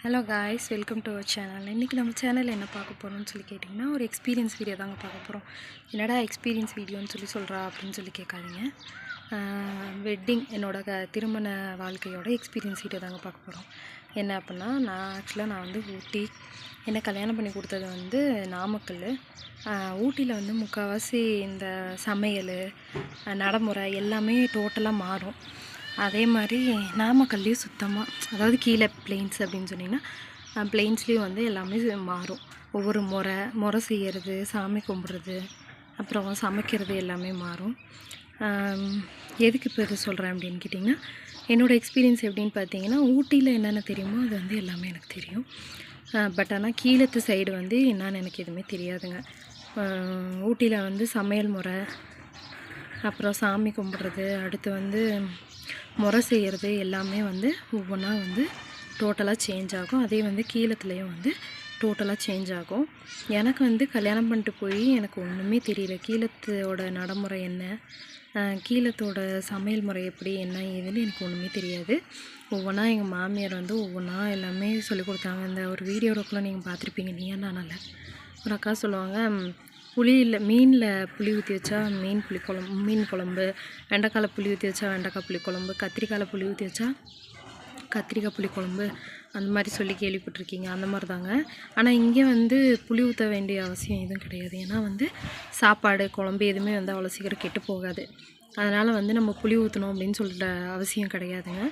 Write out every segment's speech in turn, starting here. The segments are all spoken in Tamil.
Hello guys, welcome to our channel. இன்றைக்கி நம்ம சேனலில் என்ன பார்க்க போகிறோம்னு சொல்லி கேட்டிங்கன்னா, ஒரு எக்ஸ்பீரியன்ஸ் வீடியோ தாங்க பார்க்க போகிறோம். என்னடா எக்ஸ்பீரியன்ஸ் வீடியோன்னு சொல்கிறா அப்படின்னு சொல்லி கேட்காதீங்க. என்னோட திருமண வாழ்க்கையோட எக்ஸ்பீரியன்ஸ் வீடியோ தாங்க பார்க்க போகிறோம். என்ன அப்படின்னா, நான் வந்து ஊட்டி, என்னை கல்யாணம் பண்ணி கொடுத்தது வந்து நாமக்கல். ஊட்டியில் வந்து முக்கால்வாசி இந்த சமையல், நடைமுறை எல்லாமே டோட்டலாக மாறும். அதே மாதிரி நாமக்கல்லையும் சுத்தமாக, அதாவது கீழே பிளெயின்ஸ் அப்படின்னு சொன்னிங்கன்னா பிளெயின்ஸ்லேயும் வந்து எல்லாமே மாறும். ஒவ்வொரு முறை செய்கிறது, சாமி கும்பிட்றது, அப்புறம் சமைக்கிறது எல்லாமே மாறும். எதுக்கு இப்போ இது சொல்கிறேன் அப்படின்னு கேட்டிங்கன்னா, என்னோடய எக்ஸ்பீரியன்ஸ் எப்படின்னு பார்த்தீங்கன்னா, ஊட்டியில் என்னென்ன தெரியுமோ அது வந்து எல்லாமே எனக்கு தெரியும். பட் ஆனால் கீழத்து சைடு வந்து என்னன்னு எனக்கு எதுவுமே தெரியாதுங்க. ஊட்டியில் வந்து சமையல் முறை, அப்புறம் சாமி கும்பிட்றது, அடுத்து வந்து முறை செய்கிறது எல்லாமே வந்து ஒவ்வொன்றா வந்து டோட்டலாக சேஞ்ச் ஆகும். அதே வந்து கீழத்துலேயும் வந்து டோட்டலாக சேஞ்ச் ஆகும். எனக்கு வந்து கல்யாணம் பண்ணிட்டு போய் எனக்கு ஒன்றுமே தெரியல. கீழத்தோட நடைமுறை என்ன, கீழத்தோட சமையல் முறை எப்படி, என்ன ஏதுன்னு எனக்கு ஒன்றுமே தெரியாது. ஒவ்வொன்றா எங்கள் மாமியார் வந்து ஒவ்வொன்றா எல்லாமே சொல்லிக் கொடுத்தாங்க. இந்த ஒரு வீடியோக்குள்ளே நீங்கள் பார்த்துருப்பீங்க, நீ என்னன்னால ஒரு அக்கா சொல்லுவாங்க, மீனில் புளி ஊற்றி வச்சா மீன் குழம்பு, வெண்டைக்காயில் புளி ஊற்றி வச்சா வெண்டைக்காய் புளி குழம்பு, கத்திரிக்காயில் புளி ஊற்றி வச்சா கத்திரிக்காய் புளி குழம்பு, அந்த மாதிரி சொல்லி கேள்விப்பட்டிருக்கீங்க. அந்த மாதிரி தாங்க. ஆனால் இங்கே வந்து புளி ஊற்ற வேண்டிய அவசியம் எதுவும் கிடையாது. ஏன்னா வந்து சாப்பாடு, குழம்பு எதுவுமே வந்து அவ்வளோ சீக்கிரம் கெட்டு போகாது. அதனால் வந்து நம்ம புளி ஊற்றணும் அப்படின்னு சொல்கிற அவசியம் கிடையாதுங்க.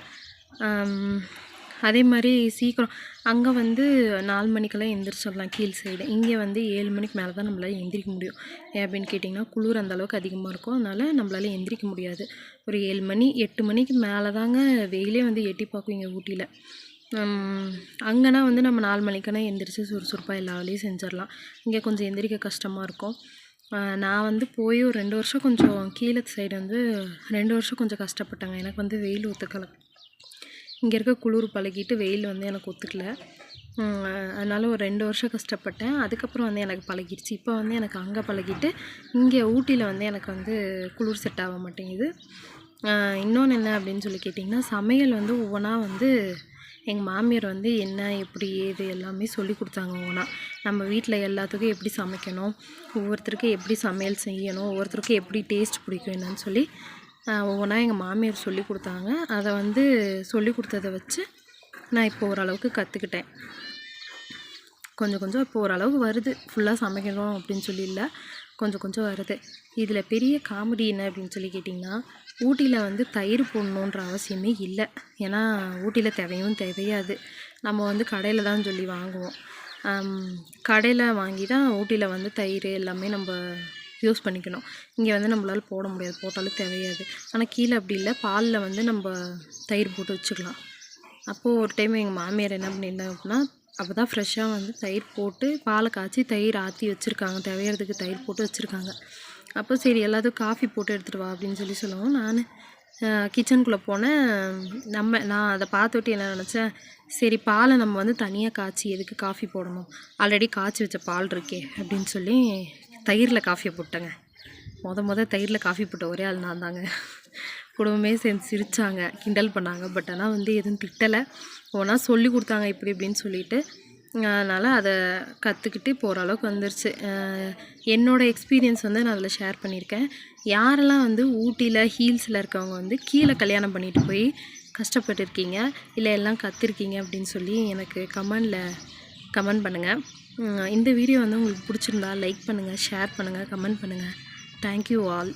அதே மாதிரி சீக்கிரம் அங்கே வந்து 4 மணிக்கெல்லாம் எந்திரிச்சிடலாம் கீழ் சைடு. இங்கே வந்து 7 மணிக்கு மேலே தான் நம்மளால் எந்திரிக்க முடியும். ஏன் அப்படின்னு கேட்டிங்கன்னா, குளிர் அந்தளவுக்கு அதிகமாக இருக்கும். அதனால் நம்மளால் எந்திரிக்க முடியாது. ஒரு 7 மணி 8 மணிக்கு மேலே தாங்க வெயிலே வந்து எட்டி பார்க்கும் இங்கே ஊட்டியில். அங்கேனா வந்து நம்ம 4 மணிக்கெல்லாம் எந்திரிச்சு சுறுசுறுப்பாக எல்லா வேலையும் செஞ்சிடலாம். இங்கே கொஞ்சம் எந்திரிக்க கஷ்டமாக இருக்கும். நான் வந்து போய் ஒரு 2 வருஷம் கொஞ்சம் கீழே சைடு வந்து 2 வருஷம் கொஞ்சம் கஷ்டப்பட்டேங்க. எனக்கு வந்து வெயில் ஒத்துக்கலை. இங்கே இருக்க குளிர் பழகிட்டு வெயில் வந்து எனக்கு ஒத்துக்கல. அதனால் ஒரு 2 வருஷம் கஷ்டப்பட்டேன். அதுக்கப்புறம் வந்து எனக்கு பழகிடுச்சு. இப்போ வந்து எனக்கு அங்கே பழகிட்டு இங்கே ஊட்டியில் வந்து எனக்கு வந்து குளிர் செட் ஆக மாட்டேங்குது. இன்னொன்று என்ன அப்படின்னு சொல்லி கேட்டிங்கன்னா, சமையல் வந்து ஒவ்வொன்றா வந்து எங்கள் மாமியார் வந்து என்ன, எப்படி, ஏது எல்லாமே சொல்லி கொடுத்தாங்க. ஒவ்வொன்றா நம்ம வீட்டில் எல்லாத்துக்கும் எப்படி சமைக்கணும், ஒவ்வொருத்தருக்கும் எப்படி சமையல் செய்யணும், ஒவ்வொருத்தருக்கும் எப்படி டேஸ்ட் பிடிக்கும் என்னன்னு சொல்லி ஒவ்வொன்றா எங்கள் மாமியார் சொல்லி கொடுத்தாங்க. அதை வந்து சொல்லி கொடுத்ததை வச்சு நான் இப்போ ஓரளவுக்கு கற்றுக்கிட்டேன். கொஞ்சம் இப்போ ஓரளவுக்கு வருது. ஃபுல்லாக சமைக்கணும் அப்படின்னு சொல்லி இல்லை, கொஞ்சம் வருது. இதில் பெரிய காமெடி என்ன அப்படின்னு சொல்லி கேட்டிங்கன்னா, ஊட்டியில் வந்து தயிர் போடணுன்ற அவசியமே இல்லை. ஏன்னா ஊட்டியில் தேவையாது. நம்ம வந்து கடையில் தான் சொல்லி வாங்குவோம். கடையில் வாங்கி தான் ஊட்டியில் வந்து தயிர் எல்லாமே நம்ம யூஸ் பண்ணிக்கணும். இங்கே வந்து நம்மளால் போட முடியாது, போட்டாலும் தேவையாது. ஆனால் கீழே அப்படி இல்லை, பாலில் வந்து நம்ம தயிர் போட்டு வச்சுக்கலாம். அப்போது ஒரு டைம் எங்கள் மாமியார் என்ன பண்ணியிருந்தாங்க அப்படின்னா, அப்போ தான் ஃப்ரெஷ்ஷாக வந்து தயிர் போட்டு பாலை காய்ச்சி தயிர் ஆற்றி வச்சுருக்காங்க. தேவையானதுக்கு தயிர் போட்டு வச்சுருக்காங்க. அப்போ சரி எல்லாத்துக்கும் காஃபி போட்டு எடுத்துகிட்டு வா அப்படின்னு சொல்லவும் நான் கிச்சனுக்குள்ளே போனேன். நான் அதை பார்த்துட்டு என்ன நினச்சேன், சரி பாலை நம்ம வந்து தனியாக காய்ச்சி எதுக்கு காஃபி போடணும், ஆல்ரெடி காய்ச்சி வச்ச பால் இருக்கே அப்படின்னு சொல்லி தயிரில் காஃபியை போட்டேங்க. தயிரில் காஃபி போட்ட ஒரே ஆள் நான் தாங்க. குடும்பமே சேர்ந்து சிரித்தாங்க, கிண்டல் பண்ணாங்க. பட் ஆனால் வந்து எதுவும் திட்டலை. ஒன்றா சொல்லி கொடுத்தாங்க இப்படி இப்படின்னு சொல்லிட்டு. அதனால் அதை கற்றுக்கிட்டு இப்போ ஓரளவுக்கு வந்துருச்சு. என்னோடய எக்ஸ்பீரியன்ஸ் வந்து நான் அதில் ஷேர் பண்ணியிருக்கேன். யாரெல்லாம் வந்து ஊட்டியில் ஹீல்ஸில் இருக்கவங்க வந்து கீழே கல்யாணம் பண்ணிட்டு போய் கஷ்டப்பட்டுருக்கீங்க, இல்லை எல்லாம் கற்றுருக்கீங்க அப்படின்னு சொல்லி எனக்கு கமெண்ட் பண்ணுங்கள். இந்த வீடியோ வந்து உங்களுக்கு பிடிச்சிருந்தா லைக் பண்ணுங்கள், ஷேர் பண்ணுங்கள், கமெண்ட் பண்ணுங்கள். Thank you all.